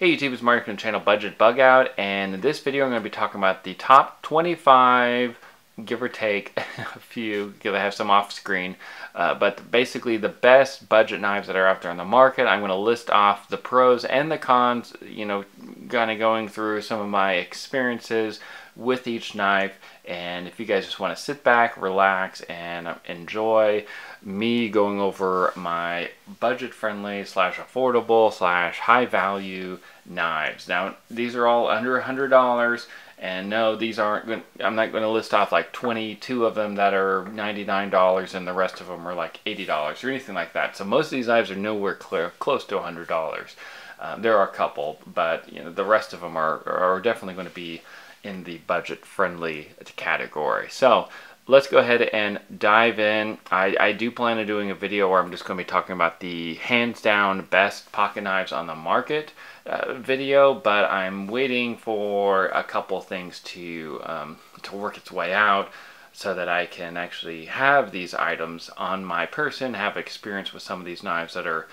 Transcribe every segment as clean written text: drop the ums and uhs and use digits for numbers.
Hey YouTube, it's Mark from the channel Budget Bugout, and in this video I'm going to be talking about the top 25, give or take a few, because I have some off screen, but basically the best budget knives that are out there on the market. I'm going to list off the pros and the cons, you know, kind of going through some of my experiences with each knife. And if you guys just want to sit back, relax, and enjoy me going over my budget-friendly slash affordable slash high-value knives. Now, these are all under $100, and no, these aren't going. I'm not going to list off like 22 of them that are $99, and the rest of them are like $80 or anything like that. So most of these knives are nowhere close to $100. There are a couple, but you know, the rest of them are definitely going to be in the budget-friendly category. So let's go ahead and dive in. I do plan on doing a video where I'm just going to be talking about the hands-down best pocket knives on the market video, but I'm waiting for a couple things to work its way out so that I can actually have these items on my person, have experience with some of these knives that are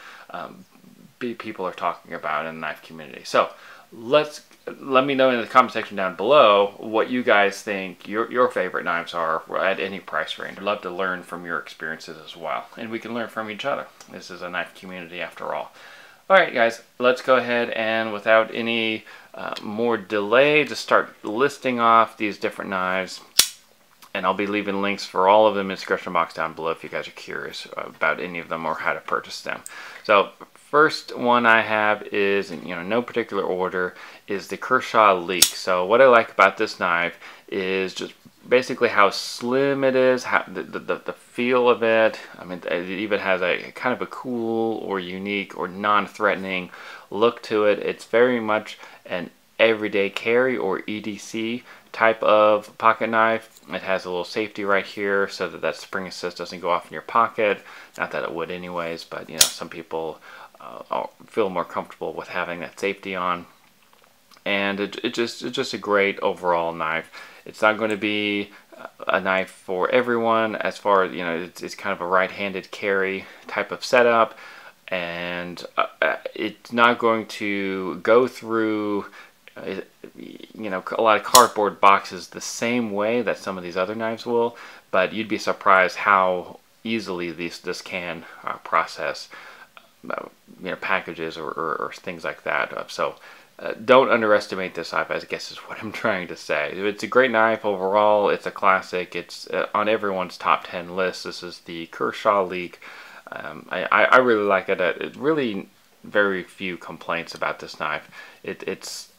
people are talking about in the knife community. So let me know in the comment section down below what you guys think your favorite knives are at any price range. I'd love to learn from your experiences as well, and we can learn from each other. This is a knife community after all. Alright guys, let's go ahead and without any more delay just start listing off these different knives, and I'll be leaving links for all of them in the description box down below if you guys are curious about any of them or how to purchase them. So first one I have is, in no particular order, is the Kershaw Leek. So what I like about this knife is just basically how slim it is, how the feel of it. I mean, it even has a kind of a cool or unique or non-threatening look to it. It's very much an everyday carry or EDC type of pocket knife. It has a little safety right here so that spring assist doesn't go off in your pocket. Not that it would anyways, but you know, some people feel more comfortable with having that safety on. And it's just a great overall knife. It's not going to be a knife for everyone, as far as, you know, it's kind of a right-handed carry type of setup, and it's not going to go through you know, a lot of cardboard boxes the same way that some of these other knives will, but you'd be surprised how easily this can process you know, packages or things like that. So don't underestimate this knife, I guess is what I'm trying to say. It's a great knife overall. It's a classic. It's on everyone's top 10 list. This is the Kershaw Leek. I really like it. Really very few complaints about this knife. Its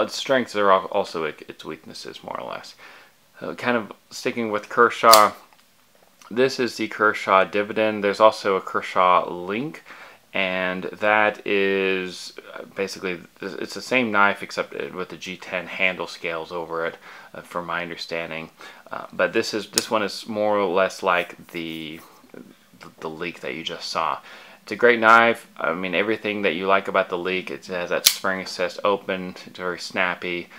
strengths are also its weaknesses, more or less. Kind of sticking with Kershaw, this is the Kershaw Dividend. There's also a Kershaw Link, and that is basically, it's the same knife except with the G10 handle scales over it, from my understanding. But this one is more or less like the Leek that you just saw. It's a great knife. I mean, everything that you like about the Leek. It has that spring assist open. It's very snappy,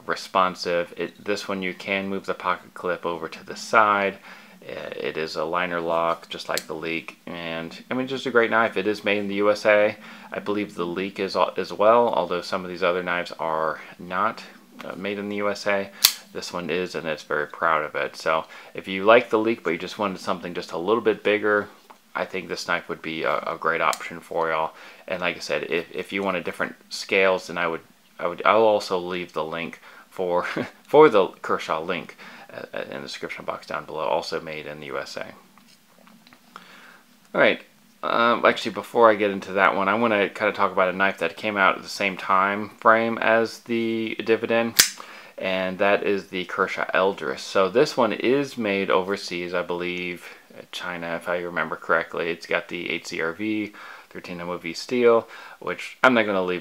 responsive. This one you can move the pocket clip over to the side. It is a liner lock, just like the Leek, and I mean, just a great knife. It is made in the USA. I believe the Leek is as well, although some of these other knives are not made in the USA. This one is, and it's very proud of it. So if you like the Leek, but you just wanted something just a little bit bigger, I think this knife would be a great option for y'all. And like I said, if you wanted different scales, then I'll also leave the link for for the Kershaw Link in the description box down below, also made in the USA. Alright, actually before I get into that one, I want to kind of talk about a knife that came out at the same time frame as the Dividend, and that is the Kershaw Eldris. So this one is made overseas, I believe, China, if I remember correctly. It's got the 8CRV 13MOV steel, which I'm not going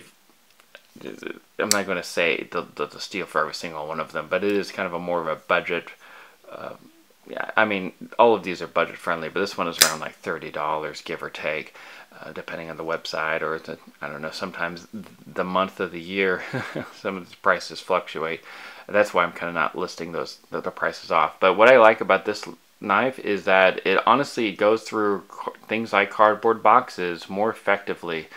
to say the steel for every single one of them, but it is kind of a more of a budget. Yeah, I mean, all of these are budget friendly, but this one is around like $30, give or take, depending on the website or I don't know, sometimes the month of the year. Some of the prices fluctuate. That's why I'm kind of not listing the prices off. But what I like about this knife is that it honestly goes through things like cardboard boxes more effectively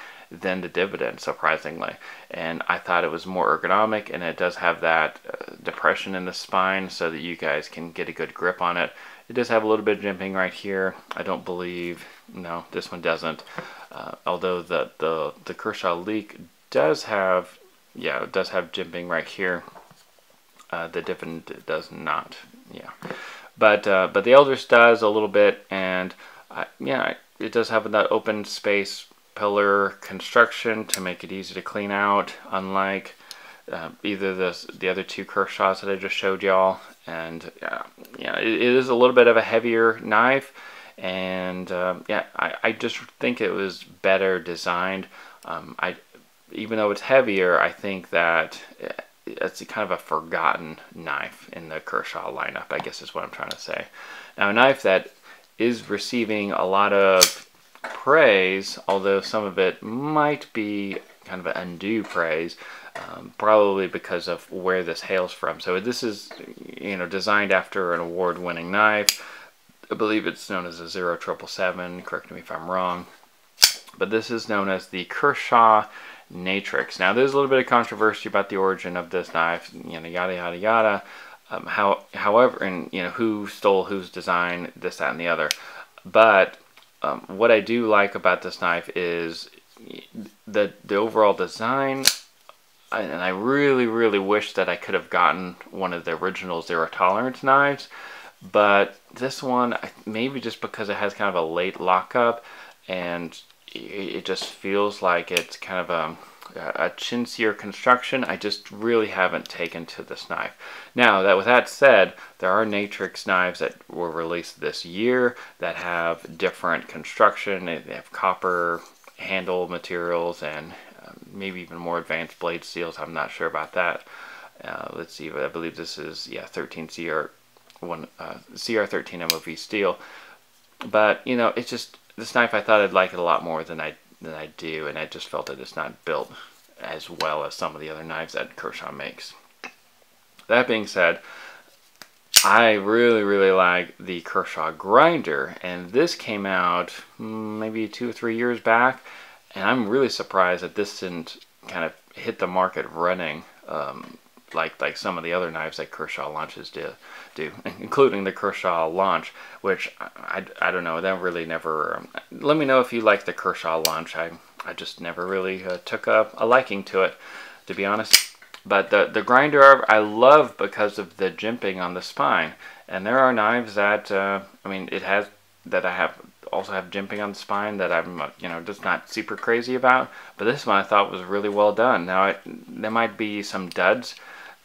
than the Dividend, surprisingly. And I thought it was more ergonomic, and it does have that depression in the spine so that you guys can get a good grip on it. It does have a little bit of jimping right here. I don't believe, no, this one doesn't. Although the Kershaw Leek does have, yeah, it does have jimping right here. The Dividend does not, yeah. But the Elders does a little bit, and yeah, it does have that open space pillar construction to make it easy to clean out, unlike either the other two Kershaws that I just showed y'all. And yeah, it is a little bit of a heavier knife, and yeah, I just think it was better designed. Even though it's heavier, I think that it's kind of a forgotten knife in the Kershaw lineup, I guess is what I'm trying to say. Now, a knife that is receiving a lot of praise, although some of it might be kind of undue praise, probably because of where this hails from. So this is, you know, designed after an award-winning knife. I believe it's known as a 0777, correct me if I'm wrong. But this is known as the Kershaw Natrix. Now, there's a little bit of controversy about the origin of this knife, you know, yada, yada, yada. However, and, you know, who stole whose design, this, that, and the other. But what I do like about this knife is the overall design, and I really, really wish that I could have gotten one of the original zero tolerance knives. But this one, maybe just because it has kind of a late lockup, and it just feels like it's kind of a chintzier construction, I just really haven't taken to this knife. Now, with that said, there are Natrix knives that were released this year that have different construction. They have copper handle materials and maybe even more advanced blade steels. I'm not sure about that. Let's see, I believe this is, yeah, 13 CR13 MOV steel. But, you know, it's just, this knife, I thought I'd like it a lot more than I do, and I just felt that it's not built as well as some of the other knives that Kershaw makes. That being said, I really, really like the Kershaw grinder, and this came out maybe 2 or 3 years back, and I'm really surprised that this didn't kind of hit the market running like some of the other knives that Kershaw launches do, including the Kershaw launch, which I don't know, that really never, let me know if you like the Kershaw launch. I just never really took a liking to it, to be honest. But the grinder I love because of the jimping on the spine, and there are knives that I mean, I also have jimping on the spine that I'm you know, just not super crazy about, but this one I thought was really well done. Now there might be some duds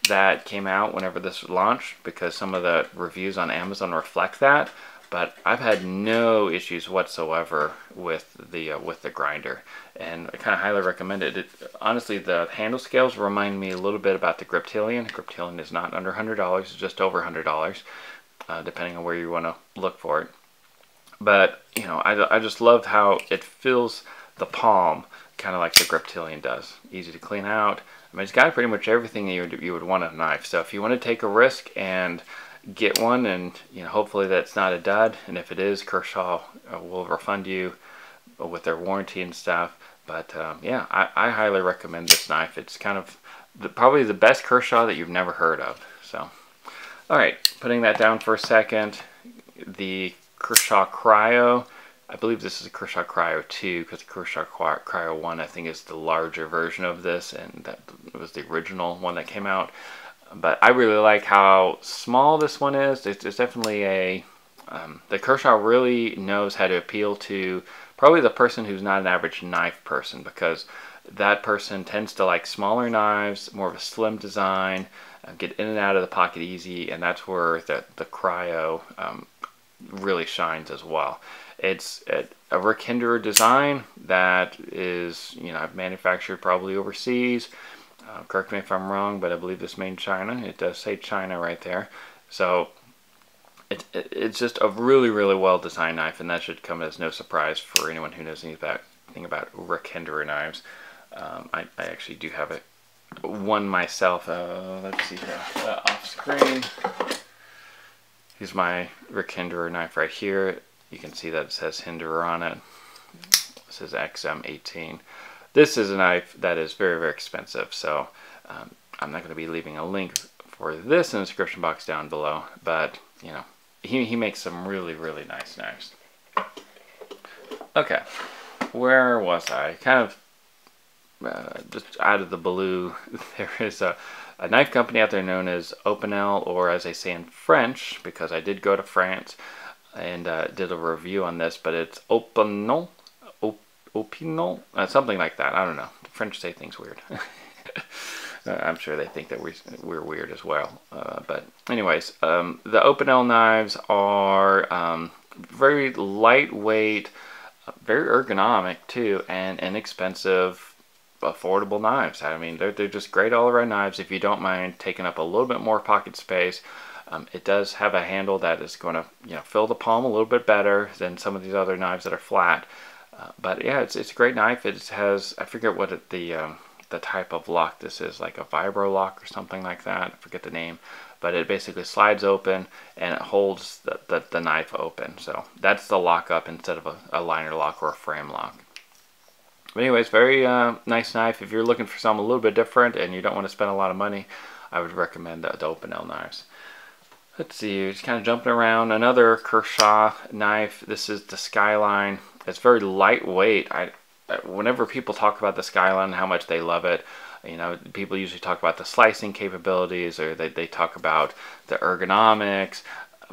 that came out whenever this was launched, because some of the reviews on Amazon reflect that, but I've had no issues whatsoever with the grinder, and I kind of highly recommend it. Honestly, the handle scales remind me a little bit about the Griptilian. Griptilian is not under $100, it's just over $100, depending on where you want to look for it. But, you know, I just love how it fills the palm, kind of like the Griptilian does. Easy to clean out. I mean, it's got pretty much everything you would want in a knife. So if you want to take a risk and get one, and, you know, hopefully that's not a dud, and if it is, Kershaw will refund you with their warranty and stuff. But yeah, I highly recommend this knife. It's kind of probably the best Kershaw that you've never heard of. So, all right, putting that down for a second, the Kershaw Cryo. I believe this is a Kershaw Cryo 2, because the Kershaw Cryo 1 I think is the larger version of this, and that was the original one that came out. But I really like how small this one is. It's definitely a the Kershaw really knows how to appeal to probably the person who's not an average knife person, because that person tends to like smaller knives, more of a slim design, get in and out of the pocket easy, and that's where the Cryo really shines as well. It's a Rick Hinderer design that is, you know, manufactured probably overseas. Correct me if I'm wrong, but I believe it's made in China. It does say China right there. So it's just a really, really well designed knife, and that should come as no surprise for anyone who knows anything about Rick Hinderer knives. I actually do have one myself. Let's see here, off screen. Here's my Rick Hinderer knife right here. You can see that it says Hinderer on it. It says XM18. this is a knife that is very, very expensive. So I'm not going to be leaving a link for this in the description box down below. But, you know, he makes some really, really nice knives. Okay, where was I? Kind of just out of the blue, there is a knife company out there known as Opinel, or as they say in French, because I did go to France and did a review on this, but it's Opinel, Opinel, something like that. I don't know. The French say things weird. I'm sure they think that we're weird as well. But anyways, the Opinel knives are very lightweight, very ergonomic too, and inexpensive, affordable knives. I mean, they're just great all-around knives if you don't mind taking up a little bit more pocket space. It does have a handle that is going to, you know, fill the palm a little bit better than some of these other knives that are flat. But yeah, it's a great knife. It has, I forget what the type of lock this is, like a vibro lock or something like that. I forget the name, but it basically slides open and it holds the knife open. So that's the lock up instead of a liner lock or a frame lock. But anyways, very nice knife. If you're looking for something a little bit different and you don't want to spend a lot of money, I would recommend the Opinel knives. Let's see, just kind of jumping around. Another Kershaw knife. This is the Skyline. It's very lightweight. Whenever people talk about the Skyline, how much they love it, you know, people usually talk about the slicing capabilities, or they talk about the ergonomics,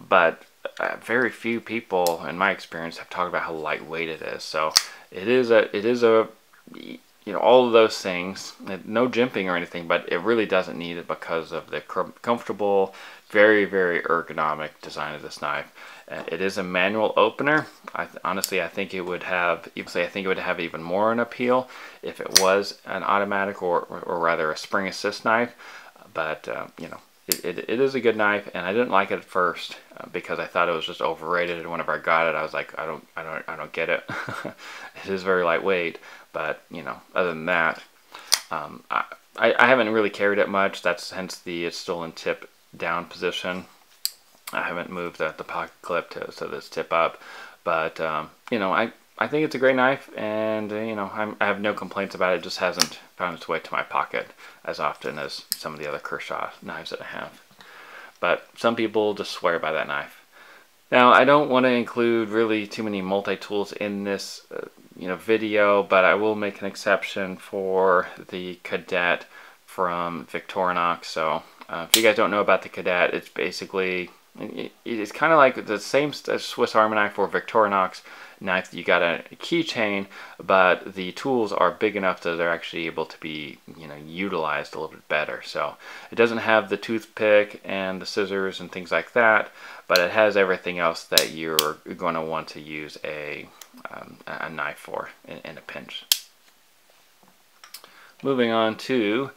but very few people, in my experience, have talked about how lightweight it is. So it is a you know, all of those things. No jimping or anything, but it really doesn't need it because of the comfortable, very, very ergonomic design of this knife. It is a manual opener. Honestly, I think it would have, even more an appeal if it was an automatic or rather a spring assist knife. But you know, it is a good knife, and I didn't like it at first because I thought it was just overrated. And whenever I got it, I was like, I don't get it. It is very lightweight, but you know, other than that, I haven't really carried it much. That's hence it's still in tip down position. I haven't moved the pocket clip so that it's tip up, but you know, I think it's a great knife, and you know, I have no complaints about it. It just hasn't found its way to my pocket as often as some of the other Kershaw knives that I have. But some people just swear by that knife. Now, I don't want to include really too many multi-tools in this you know, video, but I will make an exception for the Cadet from Victorinox. So if you guys don't know about the Cadet, it's basically, it's kind of like the same Swiss Army knife or Victorinox knife. You got a keychain, but the tools are big enough that they're actually able to be, you know, utilized a little bit better. So it doesn't have the toothpick and the scissors and things like that, but it has everything else that you're going to want to use a knife for in a pinch. Moving on to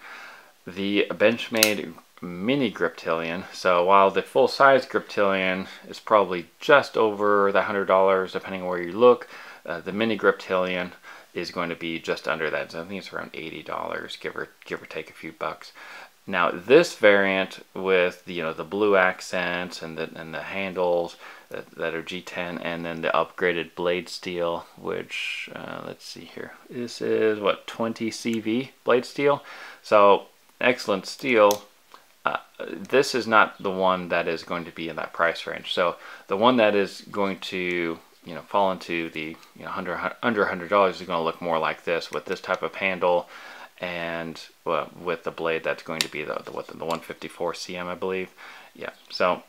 the Benchmade mini Griptilian. So while the full-size Griptilian is probably just over the $100 depending on where you look, the mini Griptilian is going to be just under that. So I think it's around $80, give or take a few bucks. Now this variant with the, you know, the blue accents and the handles that are G10, and then the upgraded blade steel, which let's see here, this is what, 20 CV blade steel. So excellent steel. This is not the one that is going to be in that price range. So the one that is going to, you know, fall into the, you know, under $100 is going to look more like this, with this type of handle, and with the blade that's going to be the 154 cm, I believe. Yeah. So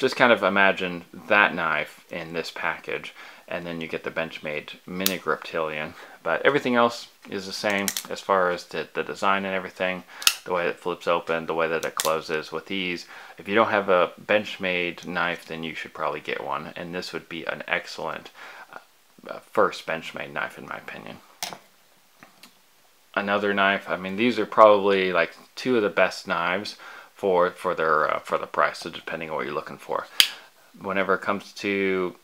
just kind of imagine that knife in this package, and then you get the Benchmade mini Griptilian. But everything else is the same as far as the design and everything, the way it flips open, the way that it closes with ease. If you don't have a Benchmade knife, then you should probably get one, and this would be an excellent first Benchmade knife in my opinion. Another knife, I mean, these are probably like two of the best knives for the price, so depending on what you're looking for. Whenever it comes to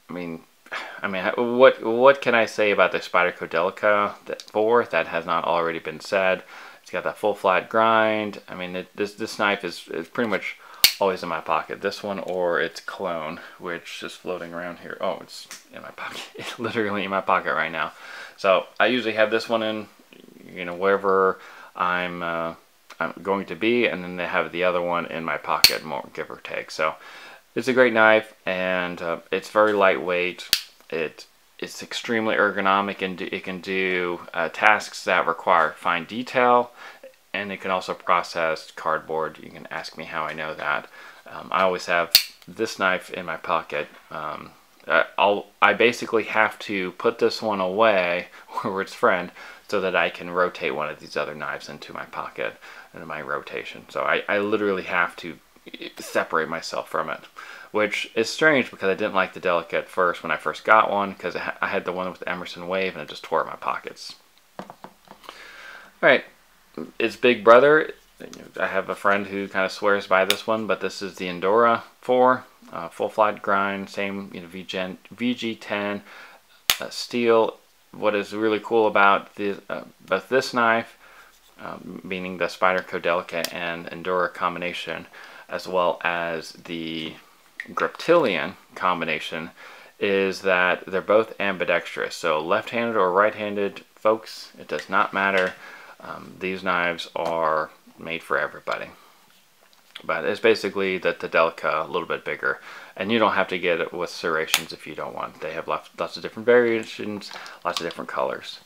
I mean, what can I say about the Spyderco Delica 4 that has not already been said? It's got that full flat grind. I mean, this knife is pretty much always in my pocket. This one or its clone, which is floating around here. Oh, it's in my pocket. It's literally in my pocket right now. So I usually have this one in, wherever I'm going to be, and then they have the other one in my pocket, more give or take. So it's a great knife, and it's very lightweight. It's extremely ergonomic, and it can do tasks that require fine detail, and it can also process cardboard. You can ask me how I know that. I always have this knife in my pocket. I basically have to put this one away where it's friend, so that I can rotate one of these other knives into my pocket, into my rotation. So I literally have to separate myself from it, which is strange because I didn't like the Delica at first when I first got one, because I had the one with the Emerson Wave and it just tore up my pockets. Alright, it's big brother. I have a friend who kind of swears by this one, but this is the Endura 4, full flat grind, same VG10 steel. What is really cool about both this knife, meaning the Spyderco Delica and Endura combination, as well as the Griptilian combination, is that they're both ambidextrous. So left-handed or right-handed folks, it does not matter. These knives are made for everybody. But it's basically that the Delica a little bit bigger, and you don't have to get it with serrations if you don't want. They have lots of different variations, lots of different colors.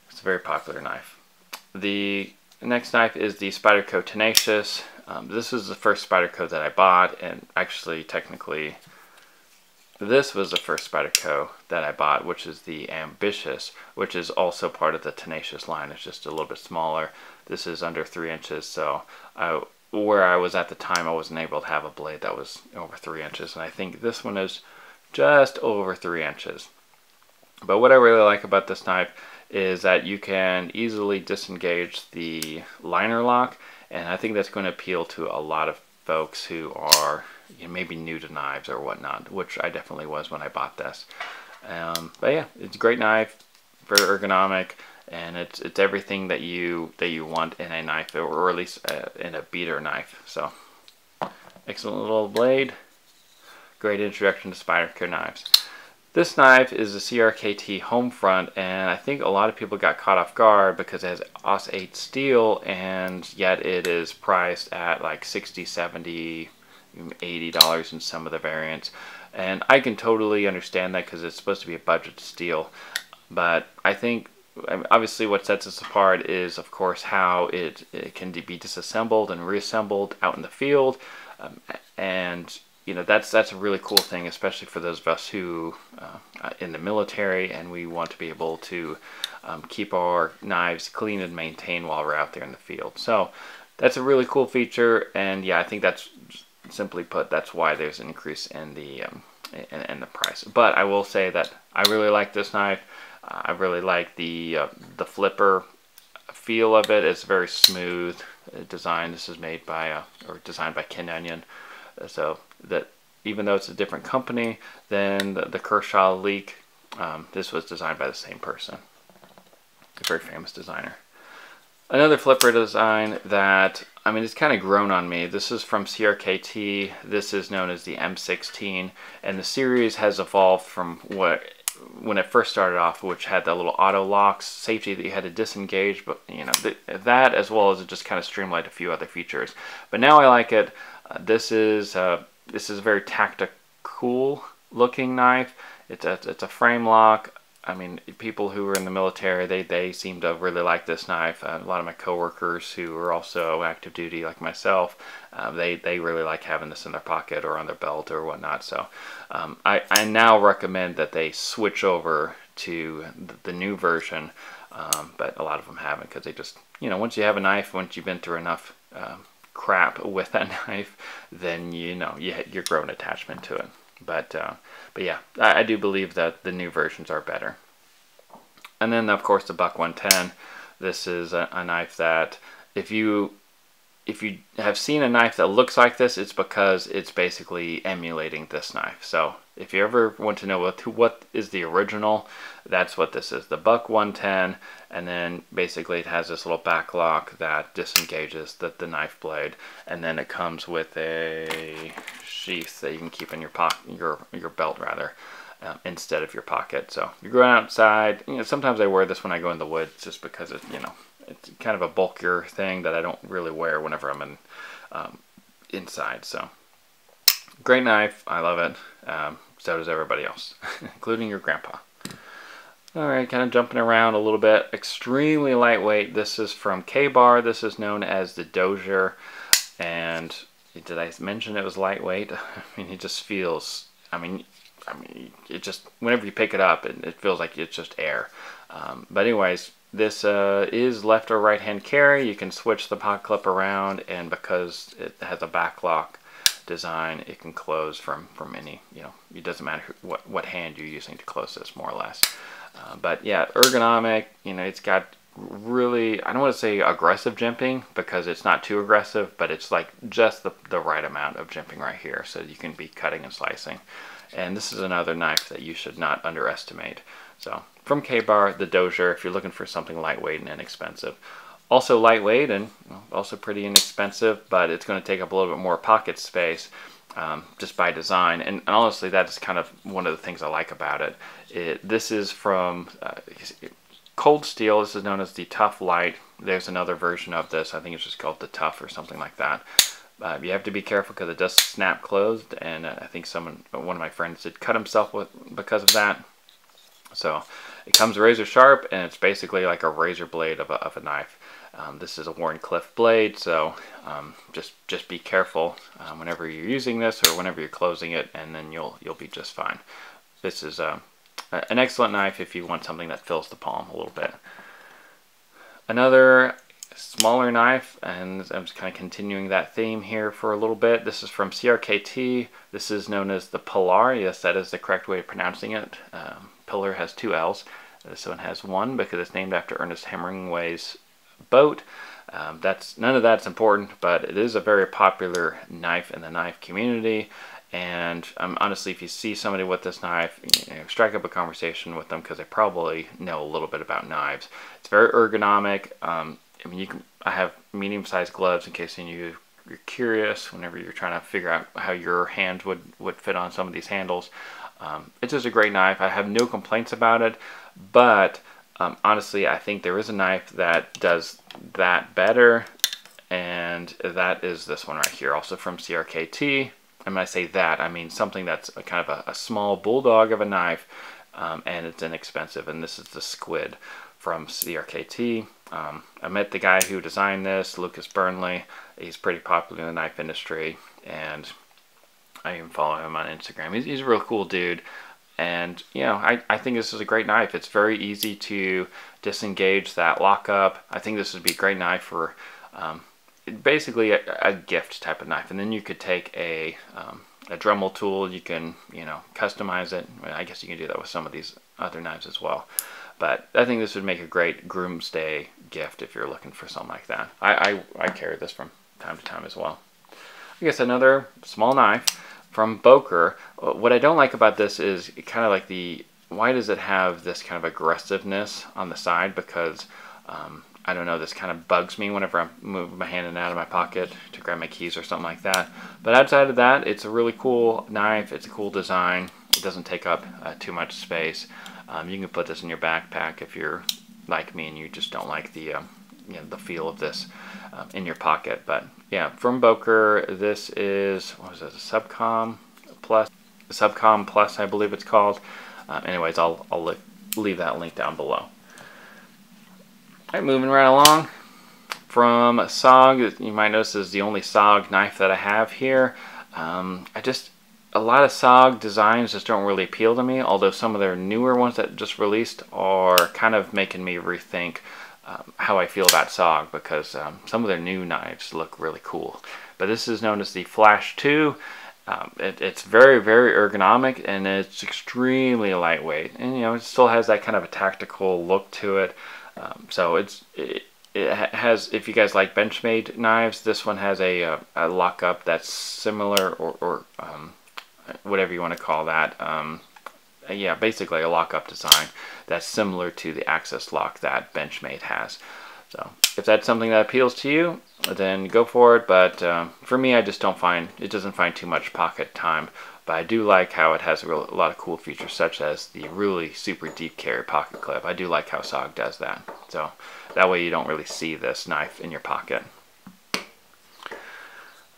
It's a very popular knife. The next knife is the Spyderco Tenacious. This is the first Spyderco that I bought, and actually technically this was the first Spyderco that I bought, which is the Ambitious, which is also part of the Tenacious line. It's just a little bit smaller. This is under 3 inches, so where I was at the time, I wasn't able to have a blade that was over 3 inches, and I think this one is just over 3 inches. But what I really like about this knife is that you can easily disengage the liner lock, and I think that's going to appeal to a lot of folks who are maybe new to knives or whatnot, which I definitely was when I bought this. But yeah, it's a great knife, very ergonomic, and it's everything that you want in a knife, or at least in a beater knife. So excellent little blade, great introduction to Spyderco knives. This knife is a CRKT home front, and I think a lot of people got caught off guard because it has AUS 8 steel, and yet it is priced at like $60, $70, $80 in some of the variants. And I can totally understand that because it's supposed to be a budget steel, but I think obviously what sets us apart is, of course, how it can be disassembled and reassembled out in the field, and that's a really cool thing, especially for those of us who in the military, and we want to be able to keep our knives clean and maintained while we're out there in the field. So that's a really cool feature, and yeah, I think that's, simply put, that's why there's an increase in the price. But I will say that I really like this knife. I really like the flipper feel of it. It's very smooth design. This is made by or designed by Ken Onion. So that even though it's a different company than the Kershaw Leek, this was designed by the same person, a very famous designer. Another flipper design that, I mean, it's kind of grown on me. This is from CRKT. This is known as the M16, and the series has evolved from when it first started off, which had the little auto locks safety that you had to disengage, but that, as well as it just kind of streamlined a few other features. But now I like it. This is a very tactical looking knife. It's a frame lock. I mean, people who are in the military, they seem to really like this knife. A lot of my coworkers who are also active duty like myself, they really like having this in their pocket or on their belt or whatnot. So I now recommend that they switch over to the new version, but a lot of them haven't, because they just, once you have a knife, once you've been through enough crap with that knife, then you're growing attachment to it. But yeah, I do believe that the new versions are better. And then, of course, the Buck 110. This is a knife that if you if you have seen a knife that looks like this, it's because it's basically emulating this knife. So if you ever want to know what is the original, that's what this is, the Buck 110, and then basically it has this little back lock that disengages the knife blade, and then it comes with a sheath that you can keep in your pocket, your belt rather, instead of your pocket. So you're going outside, you know, sometimes I wear this when I go in the woods just because it, you know, it's kind of a bulkier thing that I don't really wear whenever I'm in inside. So great knife, I love it. So does everybody else, including your grandpa. All right, kind of jumping around a little bit. Extremely lightweight. This is from K-Bar. This is known as the Dozier. And did I mention it was lightweight? I mean, it just feels, I mean, it just, whenever you pick it up, it feels like it's just air. But anyways, this is left or right hand carry. You can switch the pocket clip around, and because it has a back lock design, it can close from any, you know, it doesn't matter what hand you're using to close this, more or less. But yeah, ergonomic, you know, it's got really, I don't want to say aggressive jimping because it's not too aggressive, but it's like just the right amount of jimping right here, so you can be cutting and slicing. And this is another knife that you should not underestimate. So from K-Bar, the Dozier, if you're looking for something lightweight and inexpensive. Also lightweight and also pretty inexpensive, but it's going to take up a little bit more pocket space just by design. And honestly, that is kind of one of the things I like about it. This is from Cold Steel. This is known as the Tuff Lite. There's another version of this. I think it's just called the Tuff or something like that. You have to be careful because it does snap closed, and I think one of my friends did cut himself because of that. So it comes razor sharp, and it's basically like a razor blade of a knife. This is a Wharncliffe blade, so just be careful whenever you're using this or whenever you're closing it, and then you'll be just fine. This is an excellent knife if you want something that fills the palm a little bit. Another smaller knife, and I'm just kind of continuing that theme here for a little bit. This is from CRKT. This is known as the Pilar. Yes, that is the correct way of pronouncing it. Pillar has two L's. This one has one because it's named after Ernest Hemingway's boat. None of that's important, but it is a very popular knife in the knife community. And honestly, if you see somebody with this knife, you know, strike up a conversation with them because they probably know a little bit about knives. It's very ergonomic. I mean, I have medium-sized gloves in case you're curious whenever you're trying to figure out how your hands would fit on some of these handles. It's just a great knife. I have no complaints about it, but honestly, I think there is a knife that does that better, and that is this one right here, also from CRKT. And when I say that, I mean something that's kind of a small bulldog of a knife, and it's inexpensive, and this is the Squid from CRKT. I met the guy who designed this, Lucas Burnley. He's pretty popular in the knife industry, and I even follow him on Instagram. He's a real cool dude, and you know, I think this is a great knife. It's very easy to disengage that lockup. I think this would be a great knife for basically a gift type of knife, and then you could take a Dremel tool. You can, you know, customize it. I guess you can do that with some of these other knives as well. But I think this would make a great groom's day gift if you're looking for something like that. I carry this from time to time as well. I guess another small knife from Boker. What I don't like about this is kind of like why does it have this kind of aggressiveness on the side? Because I don't know, this kind of bugs me whenever I move my hand in and out of my pocket to grab my keys or something like that. But outside of that, it's a really cool knife. It's a cool design. It doesn't take up too much space. You can put this in your backpack if you're like me and you just don't like the you know, the feel of this in your pocket. But yeah, from Boker, this is, what was it, a Subcom Plus, I believe it's called. Anyways, I'll leave that link down below. Alright, moving right along. From SOG, you might notice this is the only SOG knife that I have here. A lot of SOG designs just don't really appeal to me, although some of their newer ones that just released are kind of making me rethink how I feel about SOG, because some of their new knives look really cool. But this is known as the Flash 2. It's very, very ergonomic, and it's extremely lightweight. And you know, it still has that kind of a tactical look to it. So it has, if you guys like Benchmade knives, this one has a lockup that's similar, or whatever you want to call that. Yeah, basically a lockup design that's similar to the access lock that Benchmade has. So if that's something that appeals to you, then go for it. But for me, I just don't find, it doesn't find too much pocket time. But I do like how it has a lot of cool features, such as the really super deep carry pocket clip. I do like how SOG does that. So that way you don't really see this knife in your pocket.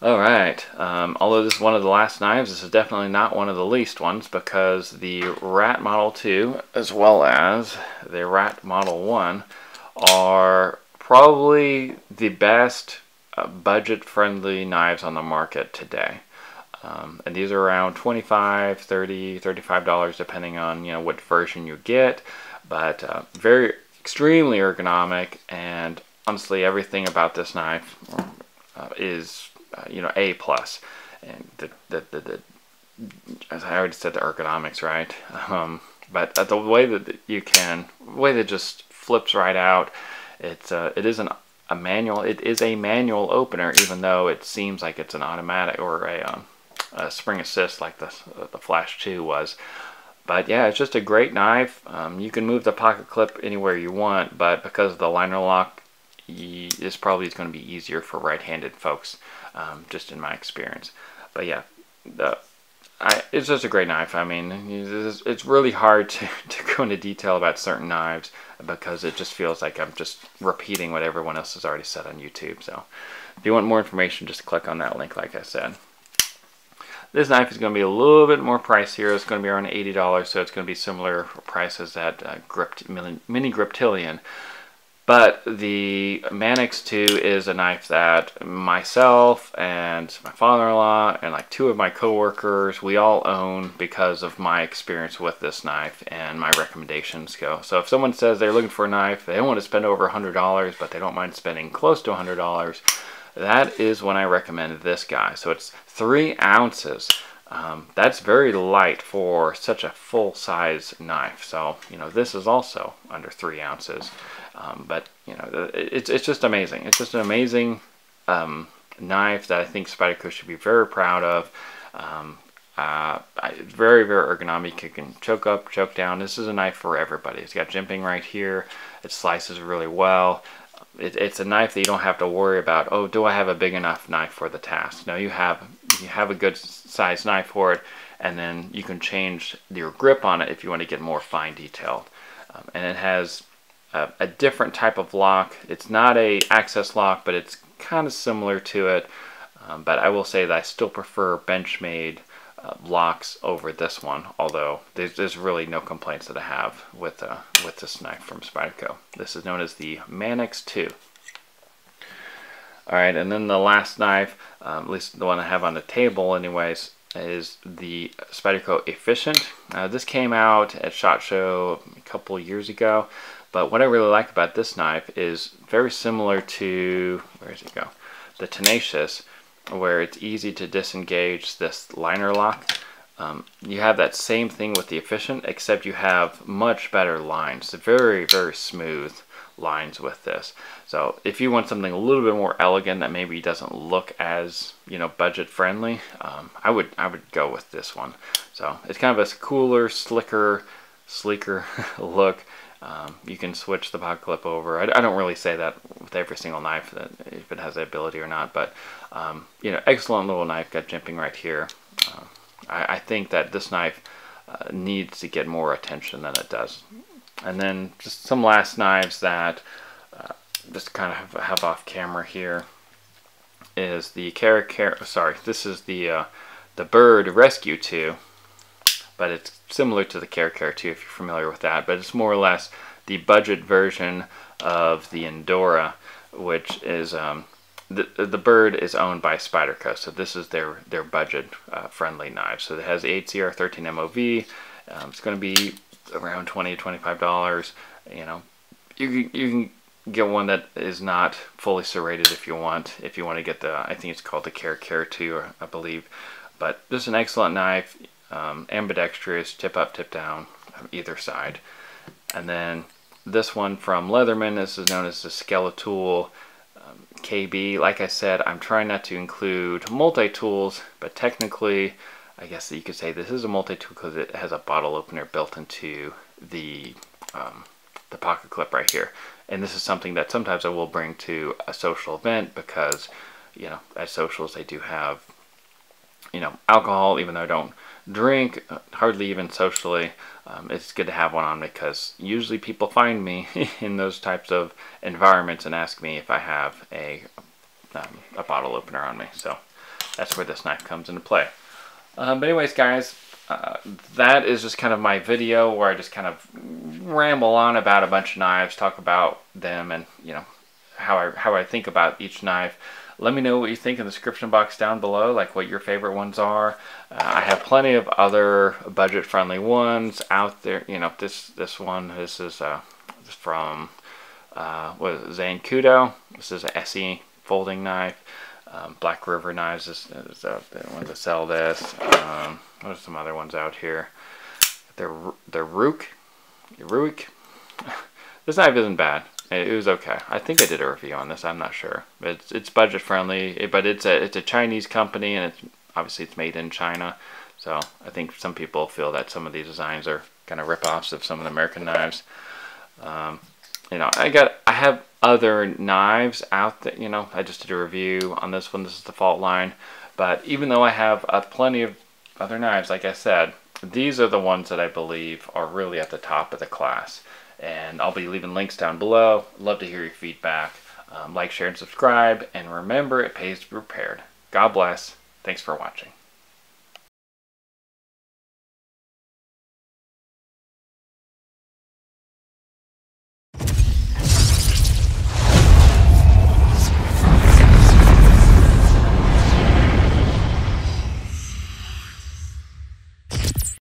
Alright, although this is one of the last knives, this is definitely not one of the least ones, because the Rat Model 2 as well as the Rat Model 1 are probably the best budget-friendly knives on the market today. And these are around $25, $30, $35 depending on what version you get, but very extremely ergonomic, and honestly everything about this knife is A+. And as I already said, the ergonomics, right? But the way that just flips right out. It isn't a manual. It is a manual opener, even though it seems like it's an automatic or a spring assist like the Flash 2 was. But yeah, it's just a great knife. You can move the pocket clip anywhere you want, but because of the liner lock, this probably is going to be easier for right-handed folks, just in my experience. But yeah, it's just a great knife. I mean, it's really hard to go into detail about certain knives because it just feels like I'm just repeating what everyone else has already said on YouTube. So if you want more information, just click on that link like I said. This knife is going to be a little bit more pricier. It's going to be around $80, so it's going to be similar prices at Mini Griptilian. But the Manix 2 is a knife that myself and my father-in-law and like 2 of my coworkers, we all own because of my experience with this knife and my recommendations go. So if someone says they're looking for a knife, they don't want to spend over $100, but they don't mind spending close to $100, that is when I recommend this guy. So it's 3 ounces. That's very light for such a full-size knife. So, this is also under 3 ounces. But, it's just amazing. It's just an amazing knife that I think Spyderco should be very proud of. Very, very ergonomic. You can choke up, choke down. This is a knife for everybody. It's got jimping right here. It slices really well. It's a knife that you don't have to worry about, oh, do I have a big enough knife for the task? No, you have a good size knife for it, and then you can change your grip on it if you want to get more fine detailed. And it has a different type of lock. It's not a access lock, but it's kind of similar to it. But I will say that I still prefer Benchmade locks over this one, although there's really no complaints that I have with this knife from Spyderco. This is known as the Manix 2. Alright, and then the last knife, at least the one I have on the table anyways, is the Spyderco Efficient. This came out at SHOT Show a couple years ago, but what I really like about this knife is very similar to, where does it go? The Tenacious, where it's easy to disengage this liner lock. You have that same thing with the Efficient, except you have much better lines. Very, very smooth lines with this. So if you want something a little bit more elegant that maybe doesn't look as budget friendly, I would go with this one. So it's kind of a cooler, slicker, sleeker look. You can switch the pocket clip over. I don't really say that with every single knife, that if it has the ability or not, but excellent little knife, got jimping right here. I think that this knife needs to get more attention than it does. And then just some last knives that just kind of have off camera here is the this is the Bird Rescue 2. But it's similar to the Care 2 if you're familiar with that. But it's more or less the budget version of the Endora, which is the Bird is owned by Spyderco, so this is their budget friendly knife. So it has the 8CR13 MOV. It's going to be around $20 to $25. You can get one that is not fully serrated if you want. If you want to get the, I think it's called the Care 2, I believe. But this is an excellent knife. Ambidextrous, tip up, tip down, either side. And then this one from Leatherman. This is known as the Skeletool KB. Like I said, I'm trying not to include multi-tools, but technically I guess that you could say this is a multi-tool because it has a bottle opener built into the pocket clip right here. And this is something that sometimes I will bring to a social event because, you know, at socials they do have, you know, alcohol, even though I don't drink hardly even socially. It's good to have one on because usually people find me in those types of environments and ask me if I have a bottle opener on me. So that's where this knife comes into play. But anyways, guys, that is just kind of my video where I just kind of ramble on about a bunch of knives, talk about them, and you know how I think about each knife. Let me know what you think in the description box down below, like what your favorite ones are. I have plenty of other budget-friendly ones out there. You know, this is from what is it, Zane Kudo. This is an SE folding knife. Black River Knives is the one to sell this. What are some other ones out here? They're Rook. This knife isn't bad. It was okay. I think I did a review on this. I'm not sure. It's budget friendly, but it's a Chinese company, and obviously it's made in China. So I think some people feel that some of these designs are kind of rip-offs of some of the American knives. You know, I have other knives out there. You know, I just did a review on this one. This is the Fault Line. But even though I have plenty of other knives, like I said, these are the ones that I believe are really at the top of the class. And I'll be leaving links down below. Love to hear your feedback. Like, share, and subscribe. And remember, it pays to be prepared. God bless. Thanks for watching.